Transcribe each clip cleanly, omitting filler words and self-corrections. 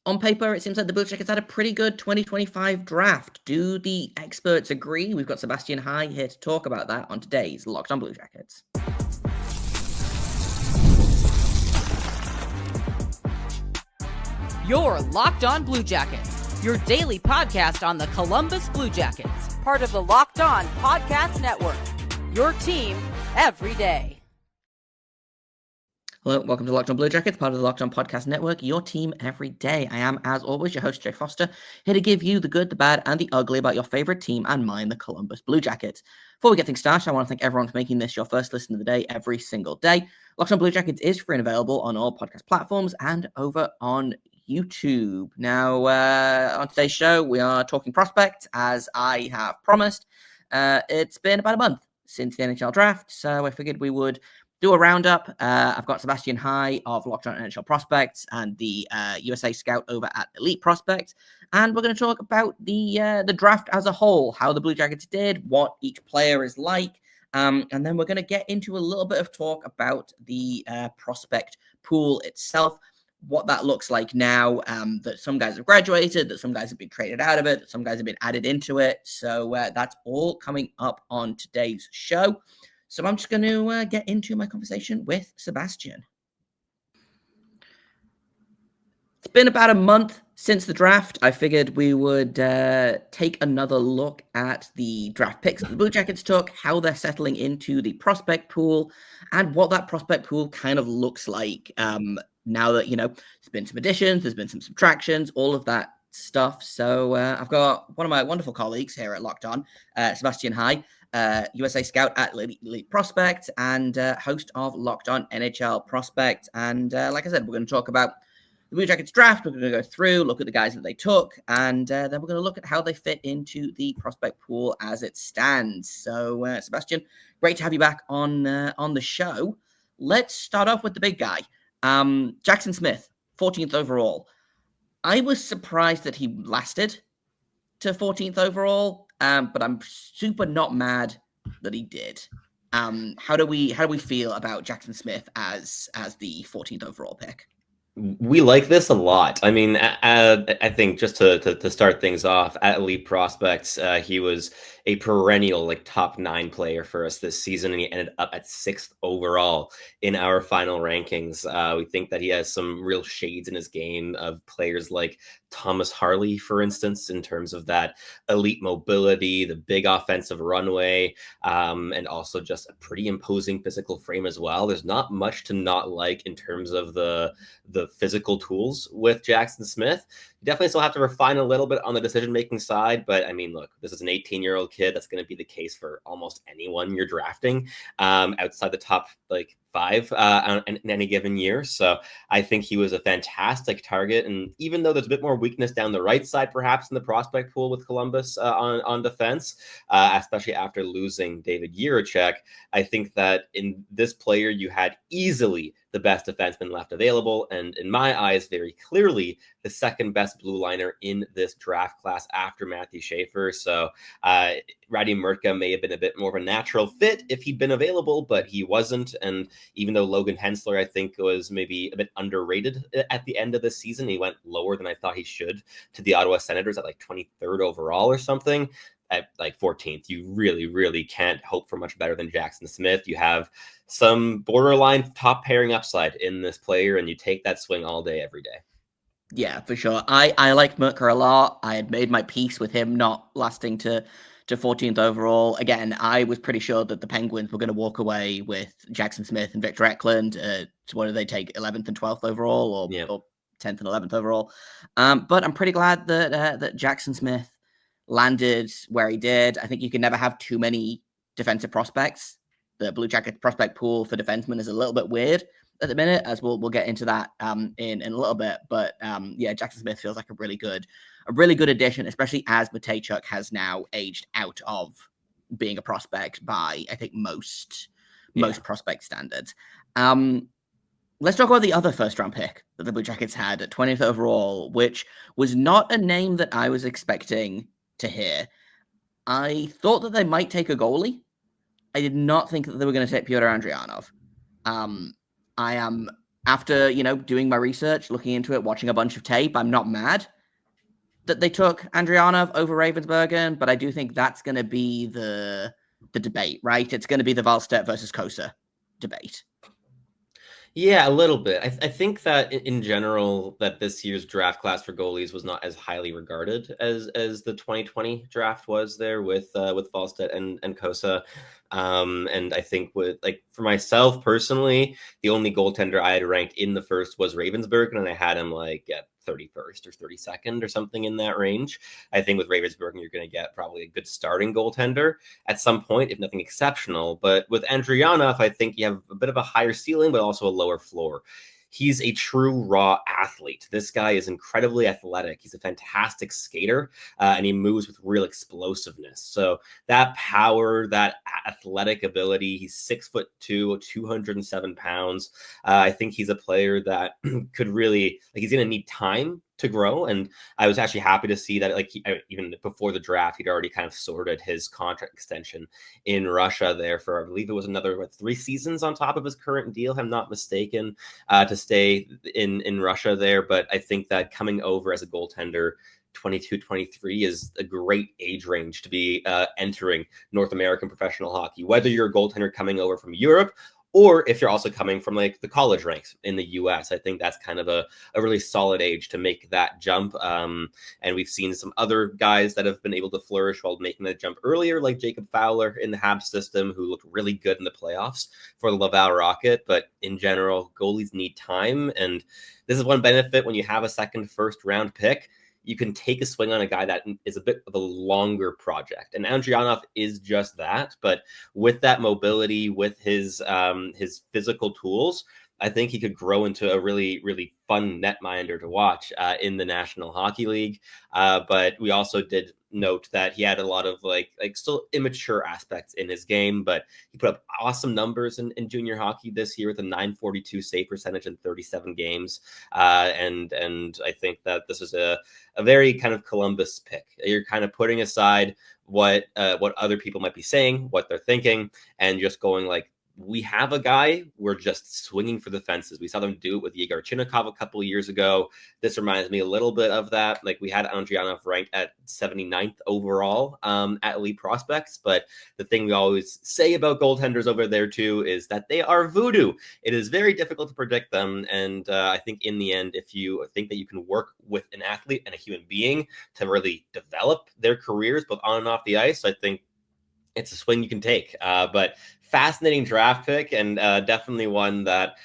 On paper, it seems like the Blue Jackets had a pretty good 2025 draft. Do the experts agree? We've got Sebastian High here to talk about that on today's Locked on Blue Jackets. You're Locked on Blue Jackets, your daily podcast on the Columbus Blue Jackets, part of the Locked on Podcast Network, your team every day. Hello, welcome to Locked on Blue Jackets, part of the Locked on Podcast Network, your team every day. I am, as always, your host, Jay Foster, here to give you the good, the bad, and the ugly about your favorite team and mine, the Columbus Blue Jackets. Before we get things started, I want to thank everyone for making this your first listen of the day every single day. Locked on Blue Jackets is free and available on all podcast platforms and over on YouTube. Now, on today's show, we are talking prospects, as I have promised. It's been about a month since the NHL draft, so I figured we would do a roundup. I've got Sebastian High of Locked on NHL Prospects and the USA scout over at Elite Prospects. And we're going to talk about the draft as a whole, how the Blue Jackets did, what each player is like. And then we're going to get into a little bit of talk about the prospect pool itself, what that looks like now, that some guys have graduated, that some guys have been traded out of it, that some guys have been added into it. So that's all coming up on today's show. So I'm just going to get into my conversation with Sebastian. It's been about a month since the draft. I figured we would take another look at the draft picks that the Blue Jackets took, how they're settling into the prospect pool, and what that prospect pool kind of looks like now that, there's been some additions, there's been some subtractions, all of that stuff. So I've got one of my wonderful colleagues here at Locked On, Sebastian High, USA scout at Elite Prospect and host of Locked On NHL Prospect. And like I said, we're going to talk about the Blue Jackets draft. We're going to go through, look at the guys that they took, and then we're going to look at how they fit into the prospect pool as it stands. So, Sebastian, great to have you back on the show. Let's start off with the big guy, Jackson Smith, 14th overall. I was surprised that he lasted to 14th overall, but I'm super not mad that he did. How do we feel about Jackson Smith as the 14th overall pick? We like this a lot. I mean, I think just to start things off, at Elite Prospects, he was a perennial top 9 player for us this season, and he ended up at 6th overall in our final rankings. We think that he has some real shades in his game of players like Thomas Harley, for instance, in terms of that elite mobility, the big offensive runway, and also just a pretty imposing physical frame as well. There's not much to not like in terms of the physical tools with Jackson Smith. You definitely still have to refine a little bit on the decision-making side, but I mean, look, this is an 18-year-old kid. That's going to be the case for almost anyone you're drafting outside the top 5 in any given year. So I think he was a fantastic target. And even though there's a bit more weakness down the right side, perhaps in the prospect pool with Columbus on defense, especially after losing David Jiricek, I think that in this player, you had easily the best defenseman left available. And in my eyes, very clearly the second best blue liner in this draft class after Matthew Schaefer. So Radi Murtka may have been a bit more of a natural fit if he'd been available, but he wasn't. And even though Logan Hensler, I think, was maybe a bit underrated at the end of the season, he went lower than I thought he should to the Ottawa Senators at 23rd overall or something. At 14th, you really, really can't hope for much better than Jackson Smith. You have some borderline top pairing upside in this player, and you take that swing all day, every day. Yeah, for sure. I liked Murtka a lot. I had made my peace with him not lasting to 14th overall. Again, I was pretty sure that the Penguins were going to walk away with Jackson Smith and Victor Eklund. So what did they take, 11th and 12th overall, or 10th and 11th overall? But I'm pretty glad that Jackson Smith landed where he did. I think you can never have too many defensive prospects. The Blue Jacket prospect pool for defensemen is a little bit weird at the minute, as we'll get into that in a little bit. But Jackson Smith feels like a really good addition, especially as Matejchuk has now aged out of being a prospect by, I think, most prospect standards. Let's talk about the other first-round pick that the Blue Jackets had at 20th overall, which was not a name that I was expecting to hear. I thought that they might take a goalie. I did not think that they were going to take Pyotr Andrianov. I am after, doing my research, looking into it, watching a bunch of tape, I'm not mad that they took Andrianov over Ravensbergen, but I do think that's going to be the debate, right? It's going to be the Wallstedt versus Kosa debate. Yeah, a little bit. I think that in general, that this year's draft class for goalies was not as highly regarded as the 2020 draft was there with Wallstedt and Kosa. And I think for myself personally, the only goaltender I had ranked in the first was Ravensburg, and I had him at 31st or 32nd or something in that range. I think with Ravensburg, you're going to get probably a good starting goaltender at some point, if nothing exceptional. But with Andrianov, I think you have a bit of a higher ceiling, but also a lower floor. He's a true raw athlete. This guy is incredibly athletic. He's a fantastic skater, and he moves with real explosiveness. So that power, that athletic ability, he's 6'2", 207 pounds. I think he's a player that could really, he's going to need time to grow. And I was actually happy to see that, even before the draft, he'd already kind of sorted his contract extension in Russia there for, I believe it was another 3 seasons on top of his current deal, if I'm not mistaken, to stay in Russia there. But I think that coming over as a goaltender 22, 23 is a great age range to be entering North American professional hockey, whether you're a goaltender coming over from Europe or if you're also coming from the college ranks in the US. I think that's kind of a really solid age to make that jump. And we've seen some other guys that have been able to flourish while making that jump earlier, like Jacob Fowler in the Habs system, who looked really good in the playoffs for the Laval Rocket. But in general, goalies need time. And this is one benefit when you have a second first round pick. You can take a swing on a guy that is a bit of a longer project. And Andrianov is just that. But with that mobility, with his physical tools, I think he could grow into a really, really fun netminder to watch in the National Hockey League. But we also did note that he had a lot of still immature aspects in his game, but he put up awesome numbers in junior hockey this year with a .942 save percentage in 37 games. And I think that this is a very kind of Columbus pick. You're kind of putting aside what other people might be saying, what they're thinking, and just going we have a guy, we're just swinging for the fences. We saw them do it with Yegor Chinnikov a couple of years ago. This reminds me a little bit of that. We had Andrianov ranked at 79th overall at Elite Prospects. But the thing we always say about goaltenders over there too is that they are voodoo. It is very difficult to predict them. And I think in the end, if you think that you can work with an athlete and a human being to really develop their careers both on and off the ice, I think it's a swing you can take. But fascinating draft pick, and definitely one that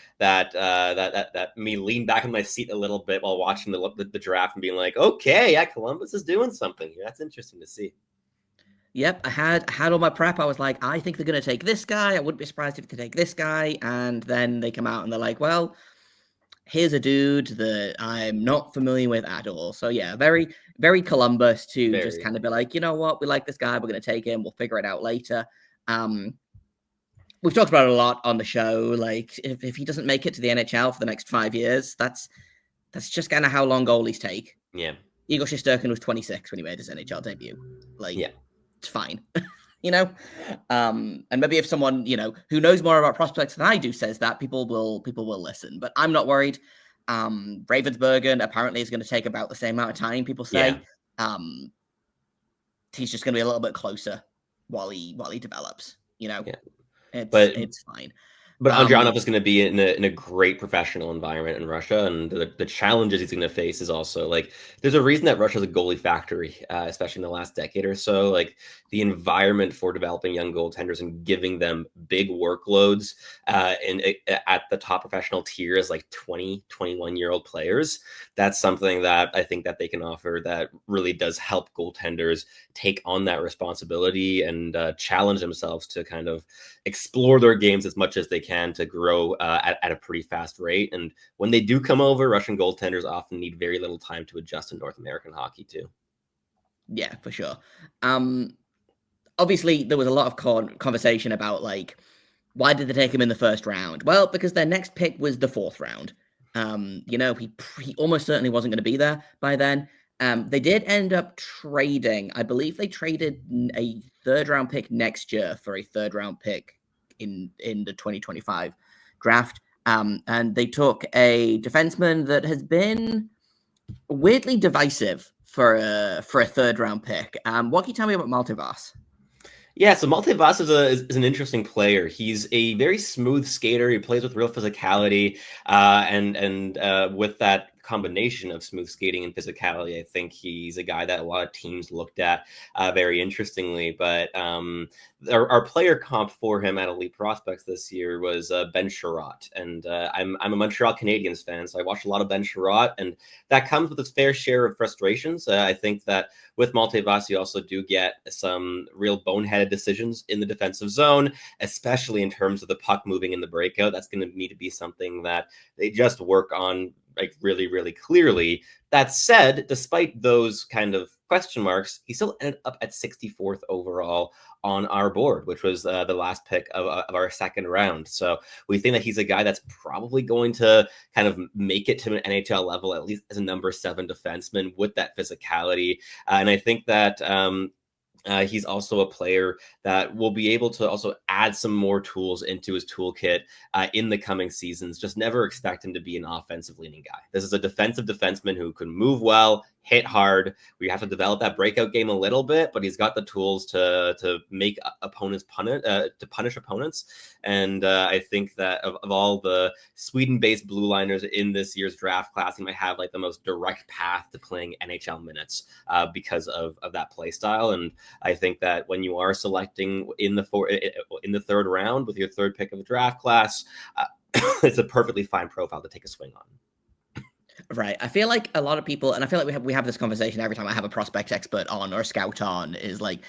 me lean back in my seat a little bit while watching the draft and being okay, yeah, Columbus is doing something here. That's interesting to see. Yep, I had all my prep. I was I think they're going to take this guy. I wouldn't be surprised if they take this guy. And then they come out and they're well, here's a dude that I'm not familiar with at all. So yeah, very, very Columbus to just kind of be you know what, we like this guy, we're going to take him, we'll figure it out later. We've talked about it a lot on the show. If he doesn't make it to the NHL for the next 5 years, that's just kind of how long goalies take. Yeah. Igor Shesterkin was 26 when he made his NHL debut. Yeah, it's fine. And maybe if someone, who knows more about prospects than I do says that, people will listen. But I'm not worried. Ravensbergen apparently is going to take about the same amount of time, people say. Yeah. He's just going to be a little bit closer while he develops, Yeah. It's fine. But Andrianov is going to be in a great professional environment in Russia, and the challenges he's going to face is also there's a reason that Russia is a goalie factory, especially in the last decade or so. The environment for developing young goaltenders and giving them big workloads at the top professional tier as 20, 21-year-old players. That's something that I think that they can offer that really does help goaltenders take on that responsibility and challenge themselves to kind of explore their games as much as they can to grow at a pretty fast rate. And when they do come over, Russian goaltenders often need very little time to adjust to North American hockey too. Yeah, for sure. Obviously, there was a lot of conversation about why did they take him in the first round? Well, because their next pick was the 4th round. He almost certainly wasn't going to be there by then. They did end up trading. I believe they traded a 3rd round pick next year for a 3rd round pick in the 2025 draft. And they took a defenseman that has been weirdly divisive for a third round pick. What can you tell me about Maltevas? Yeah, so Maltevas is an interesting player. He's a very smooth skater. He plays with real physicality, and with that combination of smooth skating and physicality, I think he's a guy that a lot of teams looked at very interestingly. But our player comp for him at Elite Prospects this year was Ben Sherratt, and I'm a Montreal Canadiens fan, so I watched a lot of Ben Sherratt, and that comes with its fair share of frustrations. I think that with Maltevas, you also do get some real boneheaded decisions in the defensive zone, especially in terms of the puck moving in the breakout. That's going to need to be something that they just work on like really, really clearly. That said, despite those kind of question marks, he still ended up at 64th overall on our board, which was the last pick of our second round. So we think that he's a guy that's probably going to kind of make it to an NHL level, at least as a number 7 defenseman with that physicality. And I think that he's also a player that will be able to also add some more tools into his toolkit in the coming seasons. Just never expect him to be an offensive leaning guy. This is a defensive defenseman who can move well, hit hard. We have to develop that breakout game a little bit, but he's got the tools to make opponents to punish opponents. And I think that of all the Sweden-based blue liners in this year's draft class, he might have like the most direct path to playing NHL minutes because of that play style. And I think that when you are selecting in the third round with your third pick of the draft class, it's a perfectly fine profile to take a swing on. Right. I feel like a lot of people, and I feel like we have this conversation every time I have a prospect expert on or a scout on, is like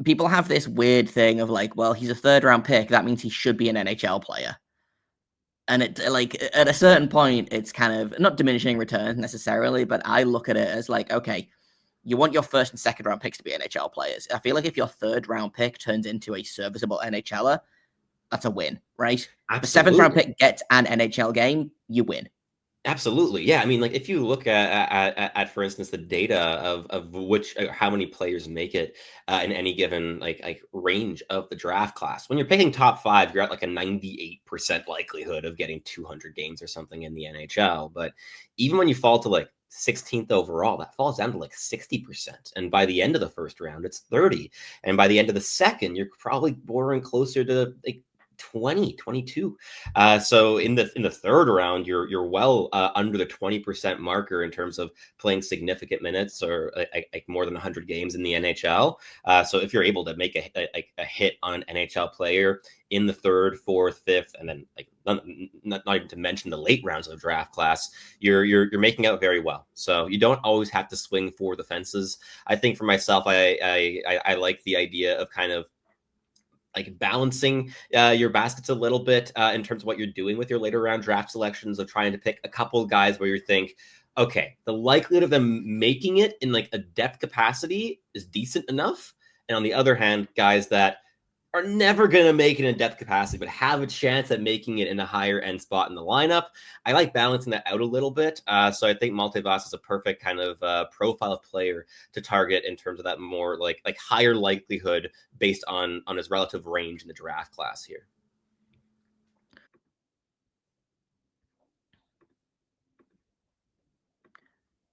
people have this weird thing of like, well, he's a third round pick. That means he should be an NHL player. And it like at a certain point, it's kind of not diminishing returns necessarily, but I look at it as like, okay, you want your first and second round picks to be NHL players. I feel like if your third round pick turns into a serviceable NHLer, that's a win, right? Absolutely. The seventh round pick gets an NHL game, you win. Absolutely. Yeah. I mean, like if you look at for instance, the data of which how many players make it in any given like range of the draft class, when you're picking top 5, you're at like a 98% likelihood of getting 200 games or something in the NHL. But even when you fall to like 16th overall, that falls down to like 60%. And by the end of the first round, it's 30. And by the end of the second, you're probably bordering closer to like 20, 22. So in the third round, you're well under the 20% marker in terms of playing significant minutes or like more than 100 games in the NHL. So if you're able to make a hit on an NHL player in the third, fourth, fifth, and then like not even to mention the late rounds of the draft class, you're making out very well. So you don't always have to swing for the fences. I think for myself, I like the idea of kind of like balancing your baskets a little bit in terms of what you're doing with your later round draft selections, of trying to pick a couple of guys where you think, okay, the likelihood of them making it in like a depth capacity is decent enough. And on the other hand, guys that are never going to make it in depth capacity, but have a chance at making it in a higher end spot in the lineup. I like balancing that out a little bit. So I think Maltevas is a perfect kind of profile of player to target in terms of that more like higher likelihood based on his relative range in the draft class here.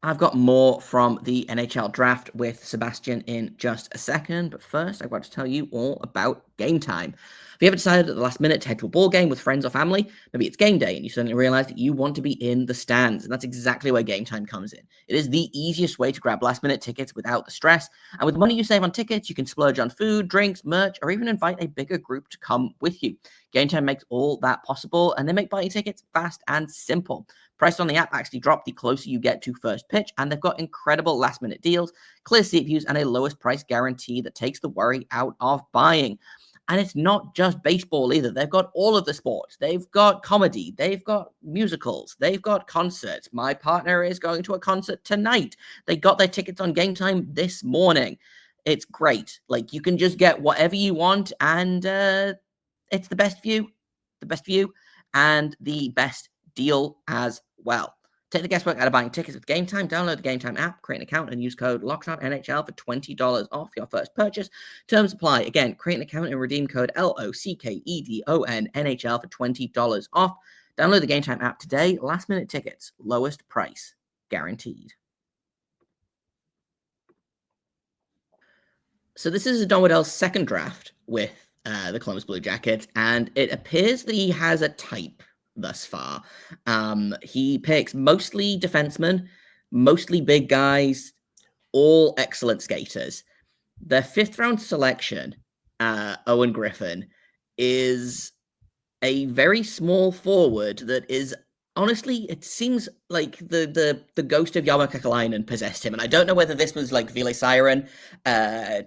I've got more from the NHL draft with Sebastian in just a second, but first I want to tell you all about Game Time. Have you ever decided at the last minute to head to a ball game with friends or family? Maybe it's game day and you suddenly realize that you want to be in the stands, and that's exactly where Game Time comes in. It is the easiest way to grab last minute tickets without the stress, and with the money you save on tickets, you can splurge on food, drinks, merch, or even invite a bigger group to come with you. Game Time makes all that possible, and they make buying tickets fast and simple. Prices on the app actually drop the closer you get to first pitch, and they've got incredible last-minute deals, clear seat views, and a lowest price guarantee that takes the worry out of buying. And it's not just baseball either. They've got all of the sports. They've got comedy. They've got musicals. They've got concerts. My partner is going to a concert tonight. They got their tickets on Game Time this morning. It's great. Like, you can just get whatever you want, and it's the best view, and the best deal as well. Take the guesswork out of buying tickets with Game Time. Download the Game Time app, create an account, and use code LOCKEDONNHL for $20 off your first purchase. Terms apply. Again, create an account and redeem code LOCKEDONNHL for $20 off. Download the Game Time app today. Last minute tickets, lowest price guaranteed. So this is Don Waddell's second draft with the Columbus Blue Jackets, and it appears that he has a type thus far. He picks mostly defensemen, mostly big guys, all excellent skaters. Their fifth round selection, Owen Griffin, is a very small forward that is honestly, it seems like the ghost of Jarmo Kekalainen possessed him. And I don't know whether this was like Ville Siren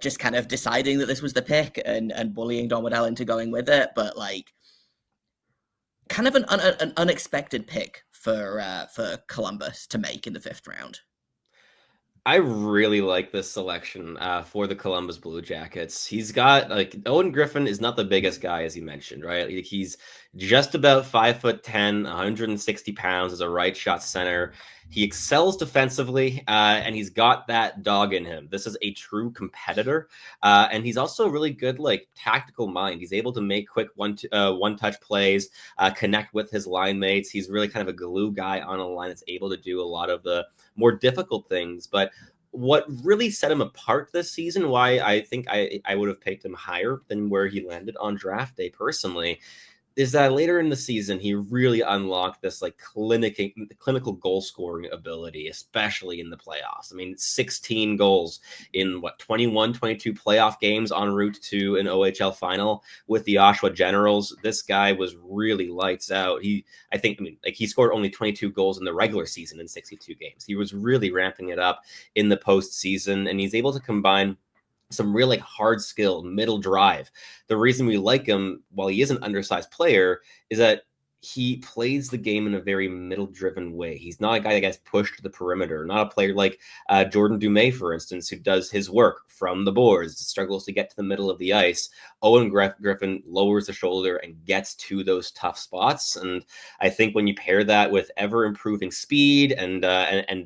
just kind of deciding that this was the pick and bullying Don Waddell into going with it, but like kind of an unexpected pick for Columbus to make in the fifth round. I really like this selection for the Columbus Blue Jackets. He's got like Owen Griffin is not the biggest guy, as you mentioned, right? He's just about 5'10", 160 pounds as a right shot center. He excels defensively, and he's got that dog in him. This is a true competitor, and he's also really good, like tactical mind. He's able to make quick one-touch plays, connect with his line mates. He's really kind of a glue guy on a line that's able to do a lot of the more difficult things. But what really set him apart this season, why I think I would have picked him higher than where he landed on draft day personally, is that later in the season, he really unlocked this like clinical goal scoring ability, especially in the playoffs. I mean, 16 goals in 21, 22 playoff games en route to an OHL final with the Oshawa Generals. This guy was really lights out. He scored only 22 goals in the regular season in 62 games. He was really ramping it up in the postseason, and he's able to combine some real like hard skill middle drive. The reason we like him, while he is an undersized player, is that he plays the game in a very middle-driven way. He's not a guy that gets pushed to the perimeter, not a player like Jordan Dumais, for instance, who does his work from the boards, struggles to get to the middle of the ice. Owen Griffin lowers the shoulder and gets to those tough spots. And I think when you pair that with ever-improving speed and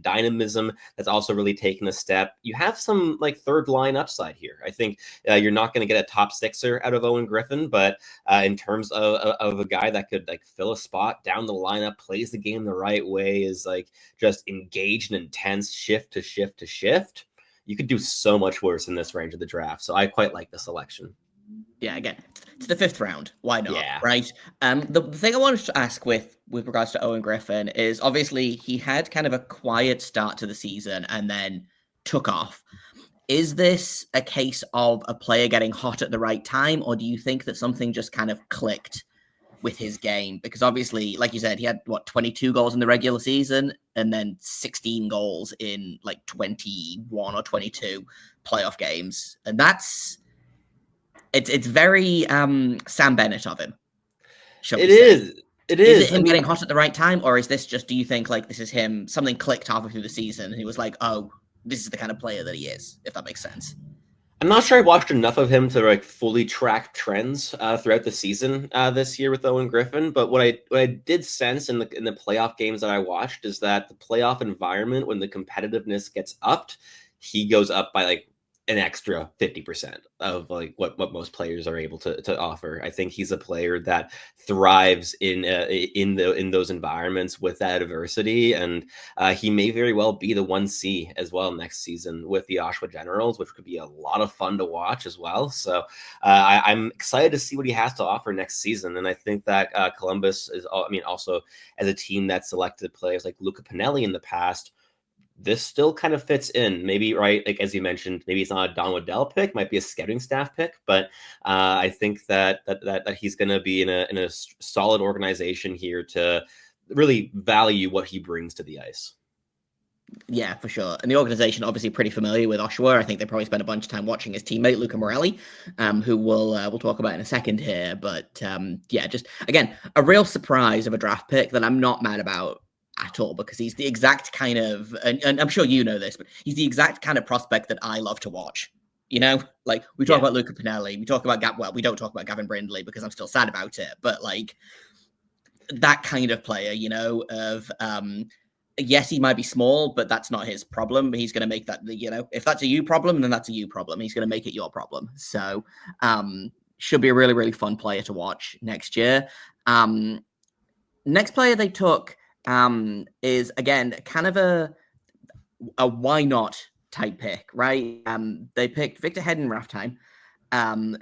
dynamism, that's also really taken a step. You have some like third-line upside here. I think you're not going to get a top sixer out of Owen Griffin, but in terms of a guy that could like fill a spot down the lineup, plays the game the right way, is like just engaged and intense, shift to shift to shift. You could do so much worse in this range of the draft. So I quite like the selection. Yeah, again, it's the fifth round. Why not? Yeah. Right. The thing I wanted to ask with regards to Owen Griffin is obviously he had kind of a quiet start to the season and then took off. Is this a case of a player getting hot at the right time, or do you think that something just kind of clicked with his game? Because obviously, like you said, he had 22 goals in the regular season and then 16 goals in like 21 or 22 playoff games. And it's very Sam Bennett of him. It is. Is it him getting hot at the right time, or is this just, do you think like this is him, something clicked halfway through the season and he was like, oh, this is the kind of player that he is, if that makes sense? I'm not sure I watched enough of him to like fully track trends throughout the season this year with Owen Griffin. But what I did sense in the playoff games that I watched is that the playoff environment, when the competitiveness gets upped, he goes up by like an extra 50% of like what most players are able to offer. I think he's a player that thrives in those environments with that adversity, and he may very well be the 1C as well next season with the Oshawa Generals, which could be a lot of fun to watch as well. So I'm excited to see what he has to offer next season, and I think that Columbus is, also as a team that selected players like Luca Pinelli in the past, this still kind of fits in. Maybe, right, like as you mentioned, maybe it's not a Don Waddell pick, might be a scouting staff pick, but I think that he's going to be in a solid organization here to really value what he brings to the ice. Yeah, for sure. And the organization obviously pretty familiar with Oshawa. I think they probably spent a bunch of time watching his teammate Luca Morelli, who we'll talk about in a second here. But yeah, just again, a real surprise of a draft pick that I'm not mad about at all, because he's the exact kind of, and I'm sure you know this, but he's the exact kind of prospect that I love to watch. You know, like we talk about Luca Pinelli, we talk about we don't talk about Gavin Brindley because I'm still sad about it, but like that kind of player, you know, of yes, he might be small, but that's not his problem. He's going to make that, you know, if that's a you problem, then that's a you problem. He's going to make it your problem. So should be a really, really fun player to watch next year. Next player they took is, again, kind of a why not type pick, right? They picked Victor Hedden-Raftheim,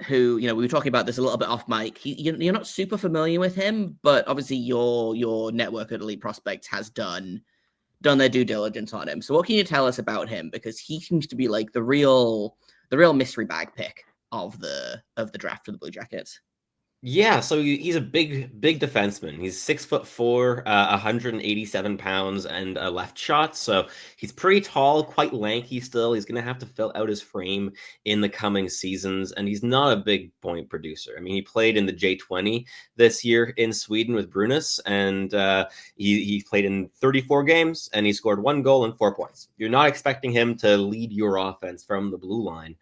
who, we were talking about this a little bit off mic. You're not super familiar with him, but obviously your network at Elite Prospects has done their due diligence on him. So what can you tell us about him? Because he seems to be like the real mystery bag pick of the draft for the Blue Jackets. Yeah, so he's a big defenseman. He's 6'4", 187 pounds, and a left shot. So he's pretty tall, quite lanky still. He's going to have to fill out his frame in the coming seasons, and he's not a big point producer. I mean, he played in the J20 this year in Sweden with Brynäs, and he played in 34 games, and he scored 1 goal and 4 points. You're not expecting him to lead your offense from the blue line,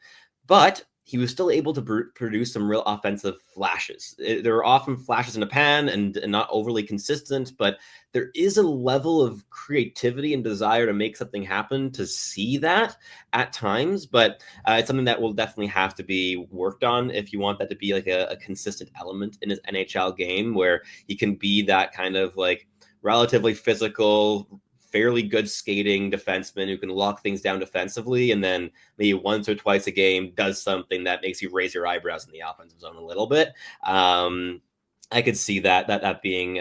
but he was still able to produce some real offensive flashes. There are often flashes in a pan and not overly consistent, but there is a level of creativity and desire to make something happen to see that at times. But it's something that will definitely have to be worked on if you want that to be like a consistent element in his NHL game, where he can be that kind of like relatively physical, fairly good skating defenseman who can lock things down defensively, and then maybe once or twice a game does something that makes you raise your eyebrows in the offensive zone a little bit. I could see that being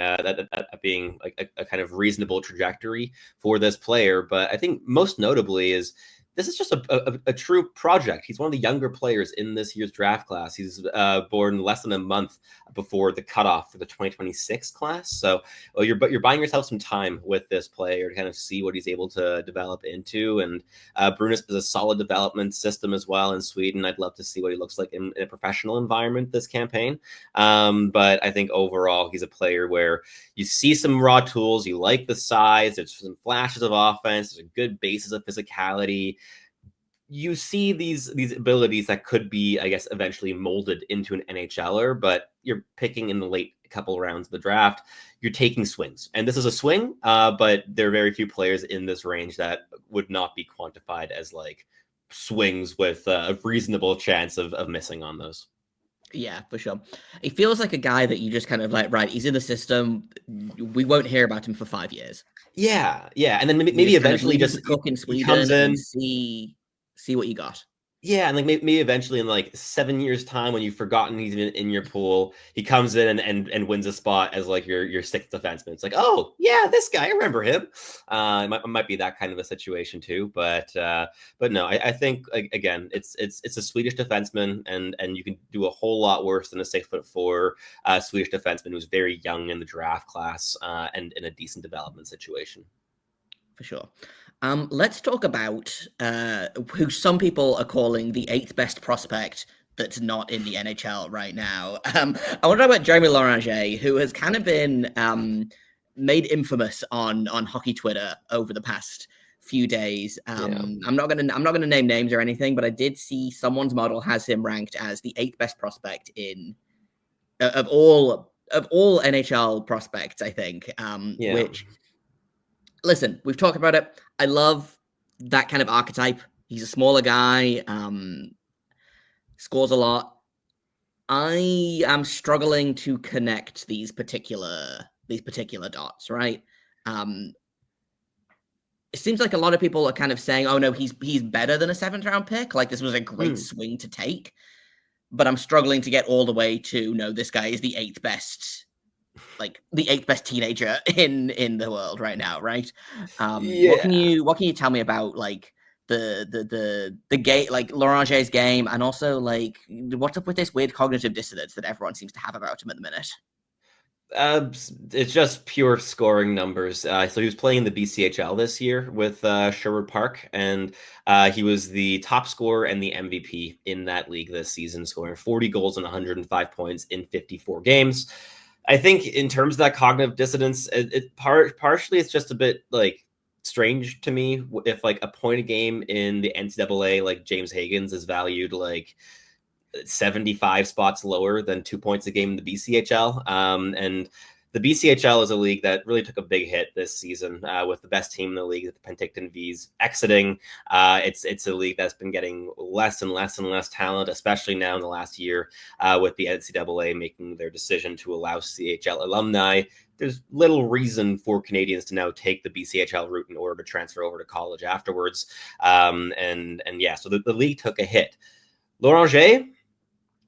like a kind of reasonable trajectory for this player. But I think most notably is this is just a true project. He's one of the younger players in this year's draft class. He's born less than a month before the cutoff for the 2026 class. So you're buying yourself some time with this player to kind of see what he's able to develop into. And Brynäs is a solid development system as well in Sweden. I'd love to see what he looks like in a professional environment this campaign. But I think overall he's a player where you see some raw tools. You like the size. There's some flashes of offense. There's a good basis of physicality. You see these abilities that could be, I guess, eventually molded into an NHLer, but you're picking in the late couple rounds of the draft. You're taking swings, and this is a swing, but there are very few players in this range that would not be quantified as like swings with a reasonable chance of missing on those. Yeah, for sure. He feels like a guy that you just kind of like, right, he's in the system. We won't hear about him for 5 years. Yeah. And then maybe eventually just cook in Sweden comes in and see what you got. Yeah, and like maybe eventually in like 7 years' time, when you've forgotten he's in your pool, he comes in and wins a spot as like your sixth defenseman. It's like, oh yeah, this guy, I remember him. It might be that kind of a situation too, but no, I think again, it's a Swedish defenseman, and you can do a whole lot worse than a 6'4" Swedish defenseman who's very young in the draft class and in a decent development situation. For sure. Let's talk about who some people are calling the 8th best prospect that's not in the NHL right now. I want to talk about Jeremy Loranger, who has kind of been made infamous on hockey Twitter over the past few days. I'm not gonna name names or anything, but I did see someone's model has him ranked as the 8th best prospect in of all NHL prospects, I think. Which, listen, we've talked about it. I love that kind of archetype. He's a smaller guy, scores a lot. I am struggling to connect these particular dots, right? It seems like a lot of people are kind of saying, "Oh no, he's better than a 7th round pick. Like, this was a great swing to take." But I'm struggling to get all the way to no, this guy is the 8th best. Like the 8th best teenager in the world right now, right? What can you tell me about like the game, like Loranger's game, and also like what's up with this weird cognitive dissonance that everyone seems to have about him at the minute? It's just pure scoring numbers. So he was playing in the BCHL this year with Sherwood Park, and he was the top scorer and the MVP in that league this season, scoring 40 goals and 105 points in 54 games. I think in terms of that cognitive dissonance, partially it's just a bit like strange to me if like a point a game in the NCAA, like James Higgins is valued like 75 spots lower than 2 points a game in the BCHL. And the BCHL is a league that really took a big hit this season with the best team in the league, the Penticton Vs, exiting. It's a league that's been getting less and less and less talent, especially now in the last year with the NCAA making their decision to allow CHL alumni. there's little reason for Canadians to now take the BCHL route in order to transfer over to college afterwards. And yeah, so the league took a hit. Loranger,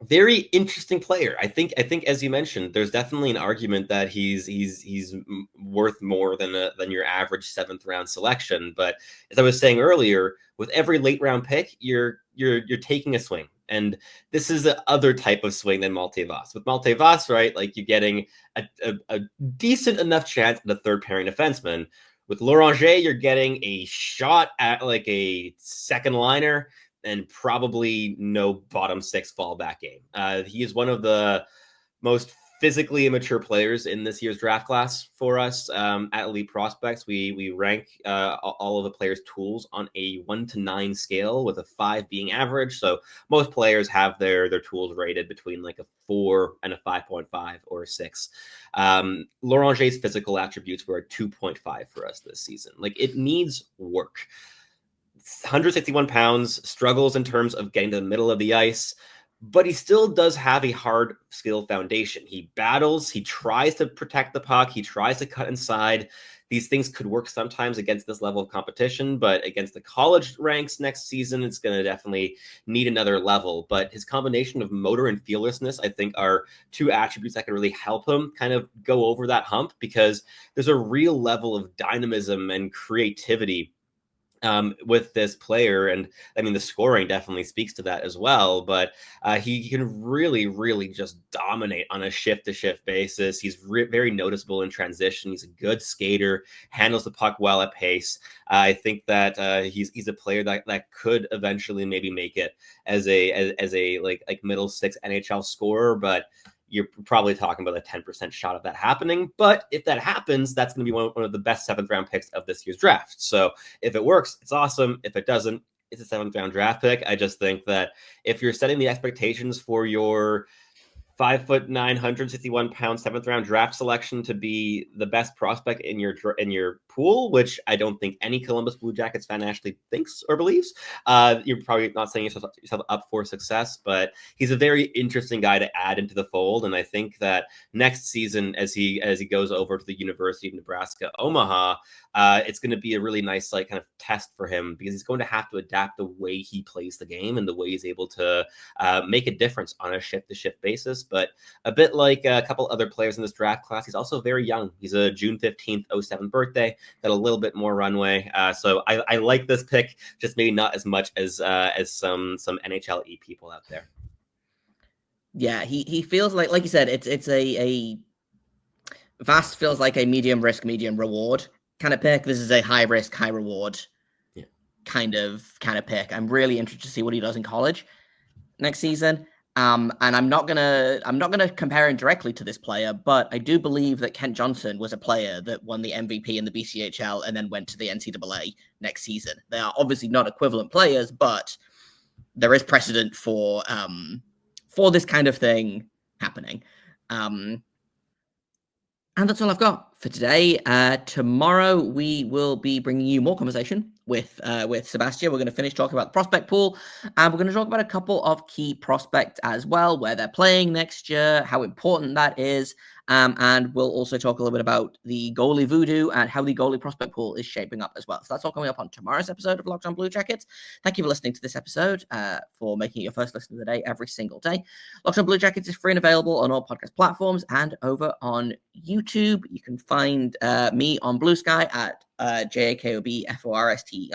very interesting player. I think as you mentioned, there's definitely an argument that he's worth more than your average 7th round selection. But as I was saying earlier, with every late round pick, you're taking a swing. And this is the other type of swing than Malte Voss. With Malte Voss, right, like you're getting a decent enough chance at a third pairing defenseman. With Loranger, you're getting a shot at like a second liner and probably no bottom 6 fallback game. He is one of the most physically immature players in this year's draft class for us at Elite Prospects. We rank all of the players' tools on a 1 to 9 scale, with a 5 being average. So most players have their tools rated between like a 4 and a 5.5 or a 6. Loranger's physical attributes were a 2.5 for us this season. Like, it needs work. 161 pounds, struggles in terms of getting to the middle of the ice, but he still does have a hard skill foundation. He battles, he tries to protect the puck, he tries to cut inside. These things could work sometimes against this level of competition, but against the college ranks next season, it's going to definitely need another level. But his combination of motor and fearlessness, I think, are 2 attributes that can really help him kind of go over that hump, because there's a real level of dynamism and creativity with this player. And I mean, the scoring definitely speaks to that as well, but he can really, really just dominate on a shift-to-shift basis. He's very noticeable in transition. He's a good skater, handles the puck well at pace. I think that he's a player that could eventually maybe make it as a like middle 6 NHL scorer, but you're probably talking about a 10% shot of that happening. But if that happens, that's going to be one of the best 7th round picks of this year's draft. So if it works, it's awesome. If it doesn't, it's a 7th round draft pick. I just think that if you're setting the expectations for your 5'9", 161-pound 7th round draft selection to be the best prospect in your pool, which I don't think any Columbus Blue Jackets fan actually thinks or believes, you're probably not setting yourself up for success. But he's a very interesting guy to add into the fold, and I think that next season, as he goes over to the University of Nebraska Omaha, it's going to be a really nice kind of test for him, because he's going to have to adapt the way he plays the game and the way he's able to make a difference on a shift-to-shift basis. But a bit like a couple other players in this draft class, he's also very young. He's a June 15th, 07 birthday, got a little bit more runway. So I like this pick, just maybe not as much as some NHL people out there. Yeah, he feels like you said, it's a Vast feels like a medium risk, medium reward kind of pick. This is a high risk, high reward kind of pick. I'm really interested to see what he does in college next season. And I'm not gonna compare him directly to this player, but I do believe that Kent Johnson was a player that won the MVP in the BCHL and then went to the NCAA next season. They are obviously not equivalent players, but there is precedent for this kind of thing happening. And that's all I've got for today. Tomorrow we will be bringing you more conversation with Sebastian. We're going to finish talking about the prospect pool, and we're going to talk about a couple of key prospects as well, where they're playing next year, how important that is, and we'll also talk a little bit about the goalie voodoo and how the goalie prospect pool is shaping up as well. So that's all coming up on tomorrow's episode of Locked On Blue Jackets. Thank you for listening to this episode, for making it your first listen of the day every single day. Locked On Blue Jackets is free and available on all podcast platforms and over on YouTube. You can find me on Blue Sky at JAKOBFORSTER. You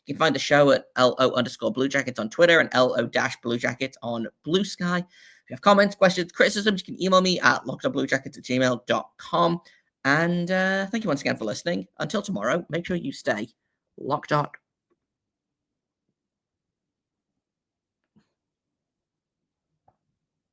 can find the show at LO_Blue Jackets on Twitter and LO-Blue Jackets on Blue Sky. If you have comments, questions, criticisms, you can email me at lockedonbluejackets@gmail.com. And thank you once again for listening. Until tomorrow, make sure you stay locked on.